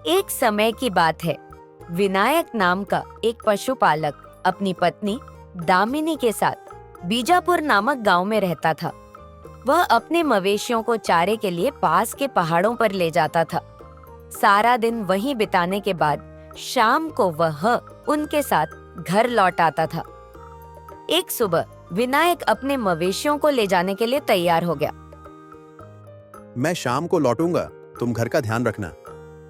एक समय की बात है। विनायक नाम का एक पशुपालक अपनी पत्नी दामिनी के साथ बीजापुर नामक गांव में रहता था। वह अपने मवेशियों को चारे के लिए पास के पहाड़ों पर ले जाता था। सारा दिन वहीं बिताने के बाद शाम को वह उनके साथ घर लौट आता था। एक सुबह विनायक अपने मवेशियों को ले जाने के लिए तैयार हो गया। मैं शाम को लौटूंगा, तुम घर का ध्यान रखना।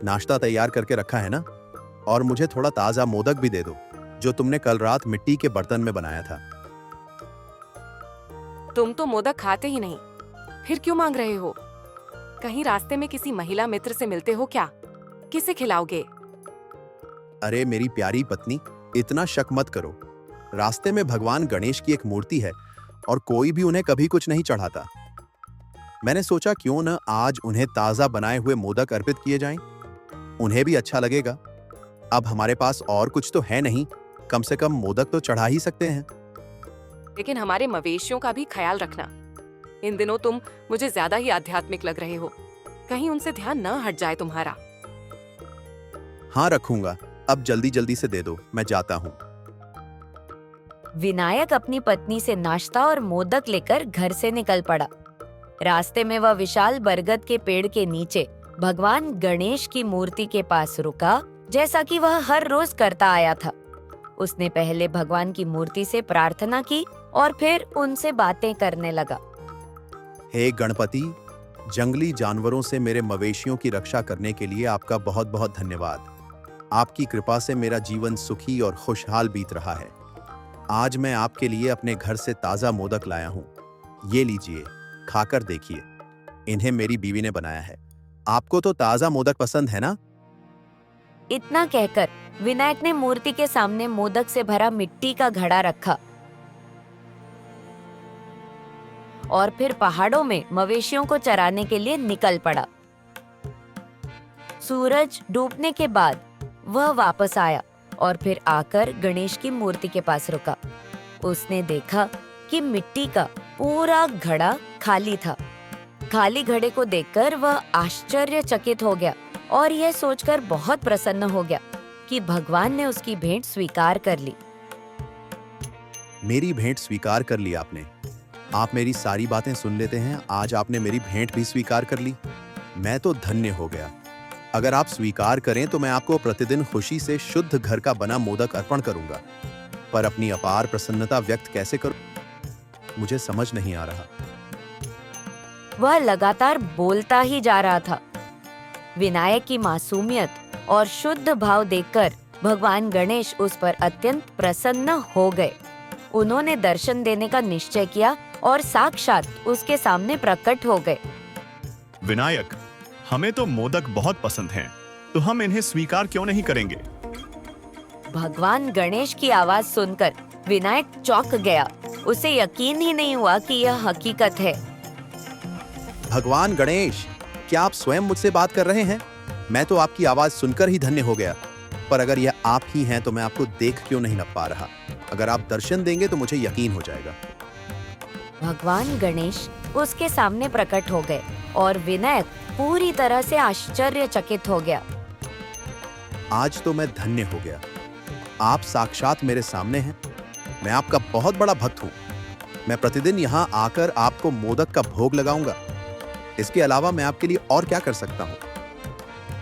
नाश्ता तैयार करके रखा है ना? और मुझे थोड़ा ताजा मोदक भी दे दो, जो तुमने कल रात मिट्टी के बर्तन में बनाया था। तुम तो मोदक खाते ही नहीं, फिर क्यों मांग रहे हो? कहीं रास्ते में किसी महिला मित्र से मिलते हो क्या? किसे खिलाओगे? अरे मेरी प्यारी पत्नी, इतना शक मत करो। रास्ते में भगवान गणेश की एक मूर्ति है और कोई भी उन्हें कभी कुछ नहीं चढ़ाता। मैंने सोचा क्यों न आज उन्हें ताजा बनाए हुए मोदक अर्पित किए जाएं। उन्हें भी अच्छा लगेगा। अब हमारे पास और कुछ तो है नहीं, कम से कम मोदक तो चढ़ा ही सकते हैं। लेकिन हमारे मवेशियों का भी ख्याल रखना। इन दिनों तुम मुझे ज्यादा ही आध्यात्मिक लग रहे हो। कहीं उनसे ध्यान न हट जाए तुम्हारा। हाँ रखूंगा, अब जल्दी जल्दी से दे दो, मैं जाता हूँ। विनायक अपनी पत्नी से नाश्ता और मोदक लेकर घर से निकल पड़ा। रास्ते में वह विशाल बरगद के पेड़ के नीचे भगवान गणेश की मूर्ति के पास रुका, जैसा कि वह हर रोज करता आया था। उसने पहले भगवान की मूर्ति से प्रार्थना की और फिर उनसे बातें करने लगा। हे गणपति, जंगली जानवरों से मेरे मवेशियों की रक्षा करने के लिए आपका बहुत बहुत धन्यवाद। आपकी कृपा से मेरा जीवन सुखी और खुशहाल बीत रहा है। आज मैं आपके लिए अपने घर से ताजा मोदक लाया हूँ। ये लीजिए, खाकर देखिए। इन्हें मेरी बीवी ने बनाया है। आपको तो ताजा मोदक पसंद है ना? इतना कहकर विनायक ने मूर्ति के सामने मोदक से भरा मिट्टी का घड़ा रखा और फिर पहाड़ों में मवेशियों को चराने के लिए निकल पड़ा। सूरज डूबने के बाद वह वापस आया और फिर आकर गणेश की मूर्ति के पास रुका। उसने देखा कि मिट्टी का पूरा घड़ा खाली था। खाली घड़े को देखकर वह आश्चर्यचकित हो गया और यह सोचकर बहुत प्रसन्न हो गया कि भगवान ने उसकी भेंट स्वीकार कर ली। मेरी भेंट स्वीकार कर ली आपने। आप मेरी सारी बातें सुन लेते हैं। आज आपने मेरी भेंट भी स्वीकार कर ली। मैं तो धन्य हो गया। अगर आप स्वीकार करें तो मैं आपको प्रतिदिन खुशी से शुद्ध घर का बना मोदक अर्पण करूंगा। पर अपनी अपार प्रसन्नता व्यक्त कैसे करूं, मुझे समझ नहीं आ रहा। वह लगातार बोलता ही जा रहा था। विनायक की मासूमियत और शुद्ध भाव देखकर भगवान गणेश उस पर अत्यंत प्रसन्न हो गए। उन्होंने दर्शन देने का निश्चय किया और साक्षात उसके सामने प्रकट हो गए। विनायक, हमें तो मोदक बहुत पसंद हैं, तो हम इन्हें स्वीकार क्यों नहीं करेंगे? भगवान गणेश की आवाज सुनकर विनायक चौंक गया। उसे यकीन ही नहीं हुआ कि यह हकीकत है। भगवान गणेश, क्या आप स्वयं मुझसे बात कर रहे हैं? मैं तो आपकी आवाज सुनकर ही धन्य हो गया। पर अगर यह आप ही हैं तो मैं आपको देख क्यों नहीं पा रहा? अगर आप दर्शन देंगे तो मुझे यकीन हो जाएगा। भगवान गणेश उसके सामने प्रकट हो गए और विनायक पूरी तरह से आश्चर्यचकित हो गया। आज तो मैं धन्य हो गया। आप साक्षात मेरे सामने हैं। मैं आपका बहुत बड़ा भक्त हूँ। मैं प्रतिदिन यहाँ आकर आपको मोदक का भोग लगाऊंगा। इसके अलावा मैं आपके लिए और क्या कर सकता हूँ?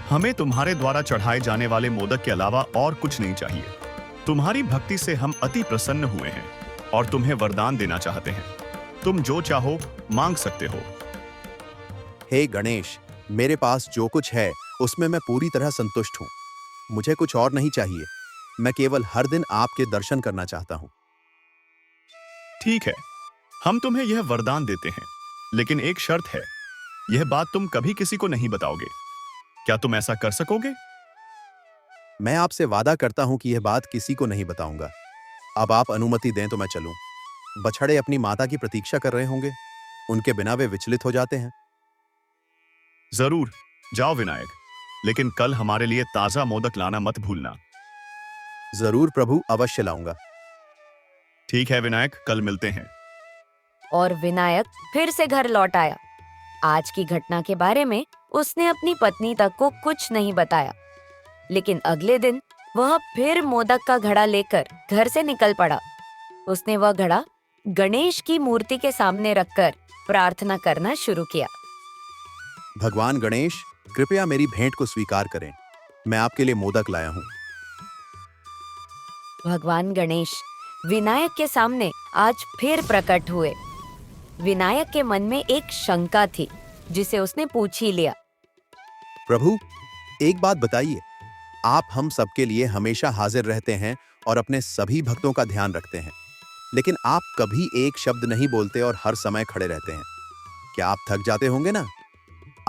हमें तुम्हारे द्वारा चढ़ाए जाने वाले मोदक के अलावा और कुछ नहीं चाहिए। तुम्हारी भक्ति से हम अति प्रसन्न हुए हैं और तुम्हें वरदान देना चाहते हैं। तुम जो चाहो मांग सकते हो। हे गणेश, मेरे पास जो कुछ है उसमें मैं पूरी तरह संतुष्ट हूँ। मुझे कुछ और नहीं चाहिए। मैं केवल हर दिन आपके दर्शन करना चाहता हूँ। ठीक है, हम तुम्हें यह वरदान देते हैं, लेकिन एक शर्त है। यह बात तुम कभी किसी को नहीं बताओगे। क्या तुम ऐसा कर सकोगे? मैं आपसे वादा करता हूं कि यह बात किसी को नहीं बताऊंगा। अब आप अनुमति दें तो मैं चलूं। बछड़े अपनी माता की प्रतीक्षा कर रहे होंगे। उनके बिना वे विचलित हो जाते हैं। जरूर, जाओ विनायक, लेकिन कल हमारे लिए ताजा मोदक लाना मत भूलना। जरूर प्रभु, अवश्य लाऊंगा। ठीक है विनायक, कल मिलते हैं। और विनायक फिर से घर लौट आया। आज की घटना के बारे में उसने अपनी पत्नी तक को कुछ नहीं बताया। लेकिन अगले दिन वह फिर मोदक का घड़ा लेकर घर से निकल पड़ा। उसने वह घड़ा गणेश की मूर्ति के सामने रखकर प्रार्थना करना शुरू किया। भगवान गणेश, कृपया मेरी भेंट को स्वीकार करें। मैं आपके लिए मोदक लाया हूँ। भगवान गणेश विनायक के सामने आज फिर प्रकट हुए। विनायक के मन में एक शंका थी जिसे उसने पूछ ही लिया। प्रभु, एक बात बताइए, आप हम सबके लिए हमेशा हाजिर रहते हैं और अपने सभी भक्तों का ध्यान रखते हैं, लेकिन आप कभी एक शब्द नहीं बोलते और हर समय खड़े रहते हैं। क्या आप थक जाते होंगे ना?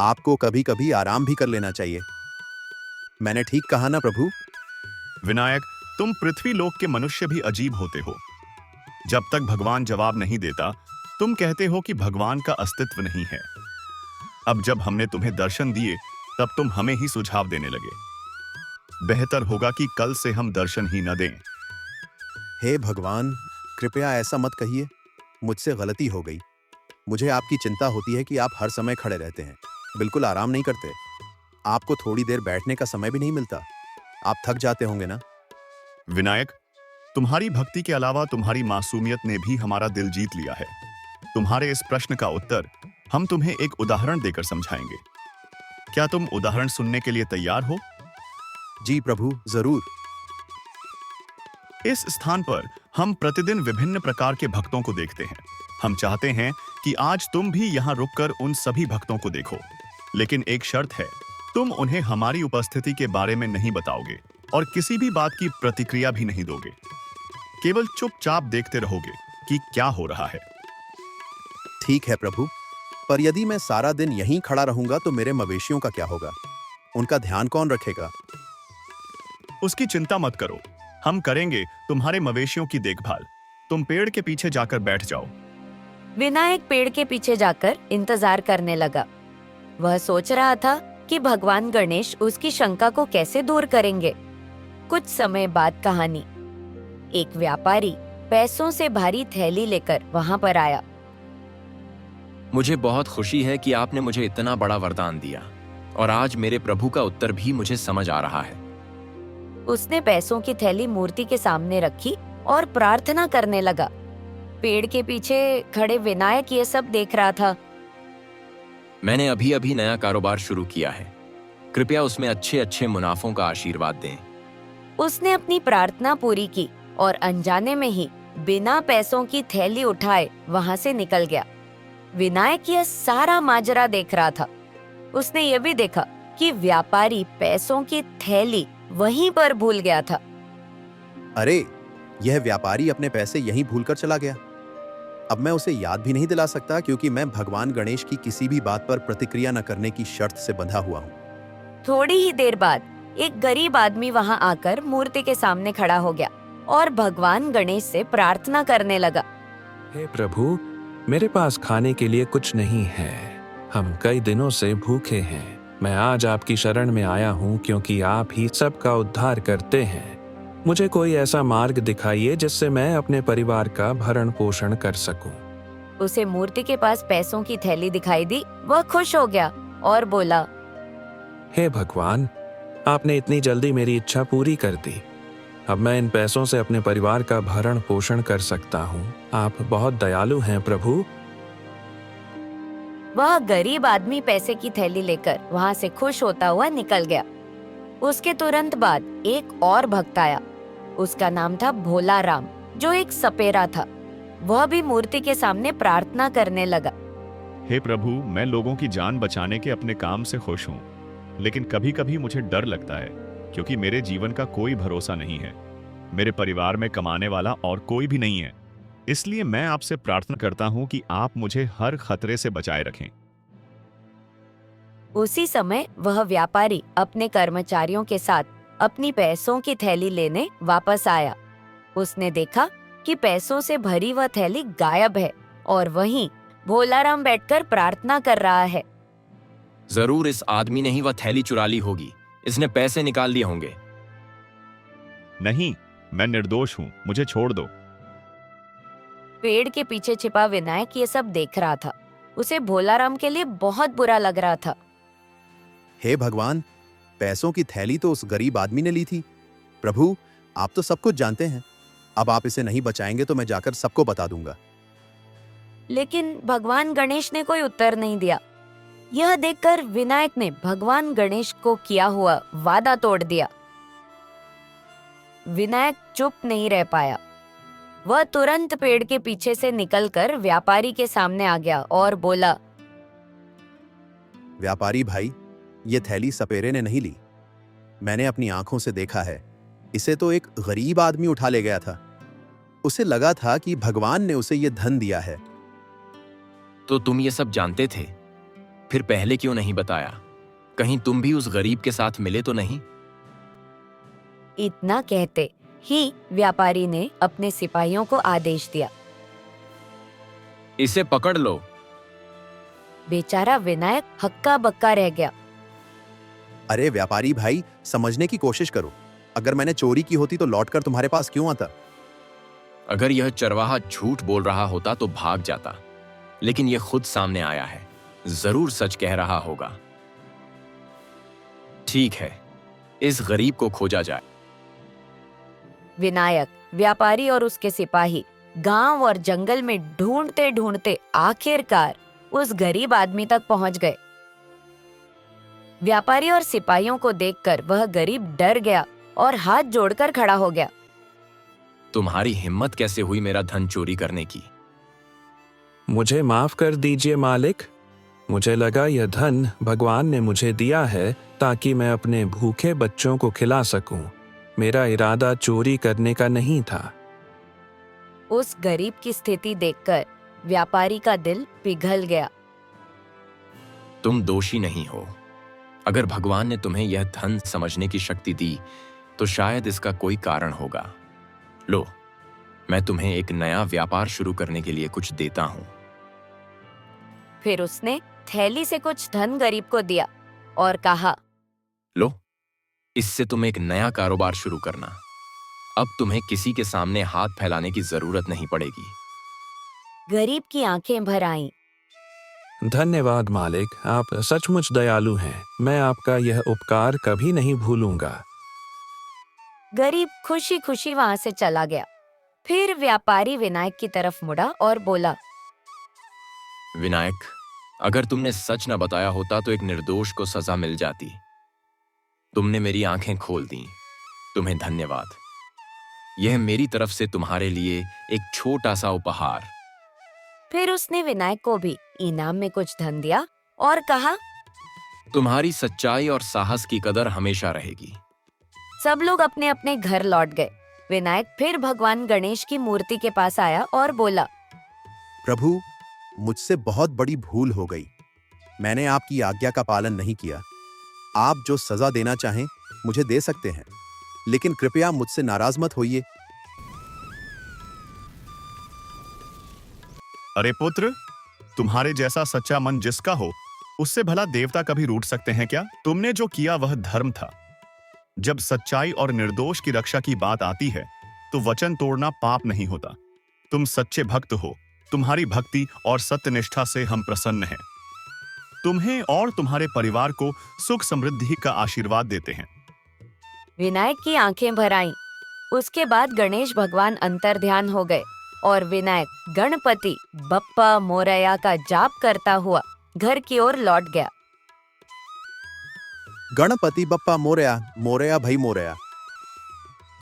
आपको कभी कभी आराम भी कर लेना चाहिए। मैंने ठीक कहा ना प्रभु? विनायक, तुम पृथ्वी लोक के मनुष्य भी अजीब होते हो। जब तक भगवान जवाब नहीं देता, तुम कहते हो कि भगवान का अस्तित्व नहीं है। अब जब हमने तुम्हें दर्शन दिए, तब तुम हमें ही सुझाव देने लगे। बेहतर होगा कि कल से हम दर्शन ही न दें। हे भगवान, कृपया ऐसा मत कहिए। मुझसे गलती हो गई। मुझे आपकी चिंता होती है कि आप हर समय खड़े रहते हैं, बिल्कुल आराम नहीं करते। आपको थोड़ी देर बैठने का समय भी नहीं मिलता। आप थक जाते होंगे ना? विनायक, तुम्हारी भक्ति के अलावा तुम्हारी मासूमियत ने भी हमारा दिल जीत लिया है। तुम्हारे इस प्रश्न का उत्तर हम तुम्हें एक उदाहरण देकर समझाएंगे। क्या तुम उदाहरण सुनने के लिए तैयार हो? जी प्रभु, जरूर। इस स्थान पर हम प्रतिदिन विभिन्न प्रकार के भक्तों को देखते हैं। हम चाहते हैं कि आज तुम भी यहाँ रुककर उन सभी भक्तों को देखो, लेकिन एक शर्त है, तुम उन्हें हमारी उपस्थिति के बारे में नहीं बताओगे और किसी भी बात की प्रतिक्रिया भी नहीं दोगे। केवल चुपचाप देखते रहोगे कि क्या हो रहा है। ठीक है प्रभु, पर यदि मैं सारा दिन यहीं खड़ा रहूंगा तो मेरे मवेशियों का क्या होगा? उनका ध्यान कौन रखेगा? उसकी चिंता मत करो, हम करेंगे तुम्हारे मवेशियों की देखभाल। तुम पेड़ के पीछे जाकर बैठ जाओ। विनायक पेड़ के पीछे जाकर इंतजार करने लगा। वह सोच रहा था कि भगवान गणेश उसकी शंका को कैसे दूर करेंगे। कुछ समय बाद कहानी। एक व्यापारी पैसों से भारी थैली लेकर वहां पर आया। मुझे बहुत खुशी है कि आपने मुझे इतना बड़ा वरदान दिया और आज मेरे प्रभु का उत्तर भी मुझे समझ आ रहा है। उसने पैसों की थैली मूर्ति के सामने रखी और प्रार्थना करने लगा। पेड़ के पीछे खड़े विनायक ये सब देख रहा था। मैंने अभी अभी नया कारोबार शुरू किया है, कृपया उसमें अच्छे अच्छे मुनाफों का आशीर्वाद दें। उसने अपनी प्रार्थना पूरी की और अनजाने में ही बिना पैसों की थैली उठाए वहां से निकल गया। विनायक यह सारा माजरा देख रहा था। उसने ये भी देखा कि व्यापारी पैसों की थैली वहीं पर भूल गया था। अरे, यह व्यापारी अपने पैसे यहीं भूलकर चला गया। अब मैं उसे याद भी नहीं दिला सकता, क्योंकि मैं भगवान गणेश की किसी भी बात पर प्रतिक्रिया न करने की शर्त से बंधा हुआ हूँ। थोड़ी ही देर बाद एक गरीब आदमी वहां आकर मूर्ति के सामने खड़ा हो गया और भगवान गणेश से प्रार्थना करने लगा। हे प्रभु, मेरे पास खाने के लिए कुछ नहीं है। हम कई दिनों से भूखे हैं। मैं आज आपकी शरण में आया हूँ क्योंकि आप ही सबका उद्धार करते हैं। मुझे कोई ऐसा मार्ग दिखाइए जिससे मैं अपने परिवार का भरण पोषण कर सकूं। उसे मूर्ति के पास पैसों की थैली दिखाई दी। वह खुश हो गया और बोला, हे भगवान, आपने इतनी जल्दी मेरी इच्छा पूरी कर दी। अब मैं इन पैसों से अपने परिवार का भरण पोषण कर सकता हूँ। आप बहुत दयालु हैं प्रभु। वह गरीब आदमी पैसे की थैली लेकर वहां से खुश होता हुआ निकल गया। उसके तुरंत बाद एक और भक्त आया। उसका नाम था भोला राम, जो एक सपेरा था। वह भी मूर्ति के सामने प्रार्थना करने लगा। हे प्रभु, मैं लोगों की जान बचाने के अपने काम से खुश हूँ, लेकिन कभी कभी मुझे डर लगता है, क्योंकि मेरे जीवन का कोई भरोसा नहीं है। मेरे परिवार में कमाने वाला और कोई भी नहीं है। इसलिए मैं आपसे प्रार्थना करता हूँ कि आप मुझे हर खतरे से बचाए रखें। उसी समय वह व्यापारी अपने कर्मचारियों के साथ अपनी पैसों की थैली लेने वापस आया। उसने देखा कि पैसों से भरी वह थैली गायब है और वहीं भोलाराम बैठकर प्रार्थना कर रहा है। जरूर इस आदमी ने ही वह थैली चुरा ली होगी। इसने पैसे निकाल लिए होंगे। नहीं, मैं निर्दोष हूँ, मुझे छोड़ दो। पेड़ के पीछे छिपा विनायक ये सब देख रहा था। उसे भोलाराम के लिए बहुत बुरा लग रहा था। हे भगवान, पैसों की थैली तो उस गरीब आदमी ने ली थी। प्रभु, आप तो सब कुछ जानते हैं। अब आप इसे नहीं बचाएंगे तो मैं जाकर सबको बता दूंगा। लेकिन भगवान गणेश ने कोई उत्तर नहीं दिया। यह देखकर विनायक ने भगवान गणेश को किया हुआ वादा तोड़ दिया। विनायक चुप नहीं रह पाया। वह तुरंत पेड़ के पीछे से निकलकर व्यापारी के सामने आ गया और बोला, व्यापारी भाई, ये थैली सपेरे ने नहीं ली। मैंने अपनी आंखों से देखा है। इसे तो एक गरीब आदमी उठा ले गया था। उसे लगा था कि भगवान ने उसे ये धन दिया है। तो तुम ये सब जानते थे, फिर पहले क्यों नहीं बताया? कहीं तुम भी उस गरीब के साथ मिले तो नहीं? इतना कहते ही व्यापारी ने अपने सिपाहियों को आदेश दिया। इसे पकड़ लो। बेचारा विनायक हक्का बक्का रह गया। अरे व्यापारी भाई, समझने की कोशिश करो। अगर मैंने चोरी की होती तो लौटकर तुम्हारे पास क्यों आता? अगर यह चरवाहा झूठ बोल रहा होता तो भाग जाता, लेकिन यह खुद सामने आया है। जरूर सच कह रहा होगा। ठीक है, इस गरीब को खोजा जाए। विनायक, व्यापारी और उसके सिपाही गांव और जंगल में ढूंढते ढूंढते आखिरकार उस गरीब आदमी तक पहुंच गए। व्यापारी और सिपाहियों को देखकर वह गरीब डर गया और हाथ जोड़कर खड़ा हो गया। तुम्हारी हिम्मत कैसे हुई मेरा धन चोरी करने की? मुझे माफ कर दीजिए मालिक। मुझे लगा यह धन भगवान ने मुझे दिया है ताकि मैं अपने भूखे बच्चों को खिला सकूं। मेरा इरादा चोरी करने का नहीं था। उस गरीब की स्थिति देखकर व्यापारी का दिल पिघल गया। तुम दोषी नहीं हो। अगर भगवान ने तुम्हें यह धन समझने की शक्ति दी तो शायद इसका कोई कारण होगा। लो, मैं तुम्हें एक नया व्यापार शुरू करने के लिए कुछ देता हूं। फिर उसने थैली से कुछ धन गरीब को दिया और कहा, लो, इससे तुम एक नया कारोबार शुरू करना। अब तुम्हें किसी के सामने हाथ फैलाने की जरूरत नहीं पड़ेगी। गरीब की आंखें भर आईं। धन्यवाद मालिक, आप सचमुच दयालु हैं। मैं आपका यह उपकार कभी नहीं भूलूंगा। गरीब खुशी खुशी वहां से चला गया। फिर व्यापारी विनायक की तरफ मुड़ा और बोला, विनायक, अगर तुमने सच न बताया होता तो एक निर्दोष को सजा मिल जाती। तुमने मेरी आंखें खोल दी। तुम्हें धन्यवाद। यह मेरी तरफ से तुम्हारे लिए एक छोटा सा उपहार। फिर उसने विनायक को भी इनाम में कुछ धन दिया और कहा, तुम्हारी सच्चाई और साहस की कदर हमेशा रहेगी। सब लोग अपने अपने घर लौट गए। विनायक फिर भगवान गणेश की मूर्ति के पास आया और बोला, प्रभु, मुझसे बहुत बड़ी भूल हो गई। मैंने आपकी आज्ञा का पालन नहीं किया। आप जो सजा देना चाहें मुझे दे सकते हैं, लेकिन कृपया मुझसे नाराज मत होइए। अरे पुत्र, तुम्हारे जैसा सच्चा मन जिसका हो, उससे भला देवता कभी रूठ सकते हैं क्या? तुमने जो किया वह धर्म था। जब सच्चाई और निर्दोष की रक्षा की बात आती है तो वचन तोड़ना पाप नहीं होता। तुम सच्चे भक्त हो। तुम्हारी भक्ति और सत्यनिष्ठा से हम प्रसन्न हैं। तुम्हें और तुम्हारे परिवार को सुख समृद्धि का आशीर्वाद देते हैं। विनायक की आंखें भर आईं। उसके बाद गणेश भगवान अंतर्ध्यान हो गए और विनायक गणपति बप्पा मोरया का जाप करता हुआ घर की ओर लौट गया। गणपति बप्पा मोरया, मोरया भाई मोरया।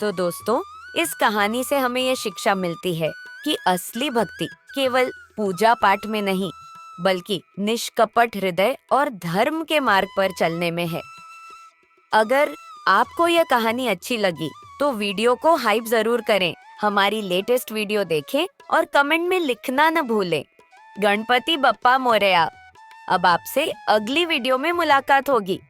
तो दोस्तों, इस कहानी से हमें यह शिक्षा मिलती है कि असली भक्ति केवल पूजा पाठ में नहीं, बल्कि निष्कपट हृदय और धर्म के मार्ग पर चलने में है। अगर आपको यह कहानी अच्छी लगी तो वीडियो को हाइप जरूर करें, हमारी लेटेस्ट वीडियो देखें और कमेंट में लिखना न भूलें। गणपति बप्पा मोरया। अब आपसे अगली वीडियो में मुलाकात होगी।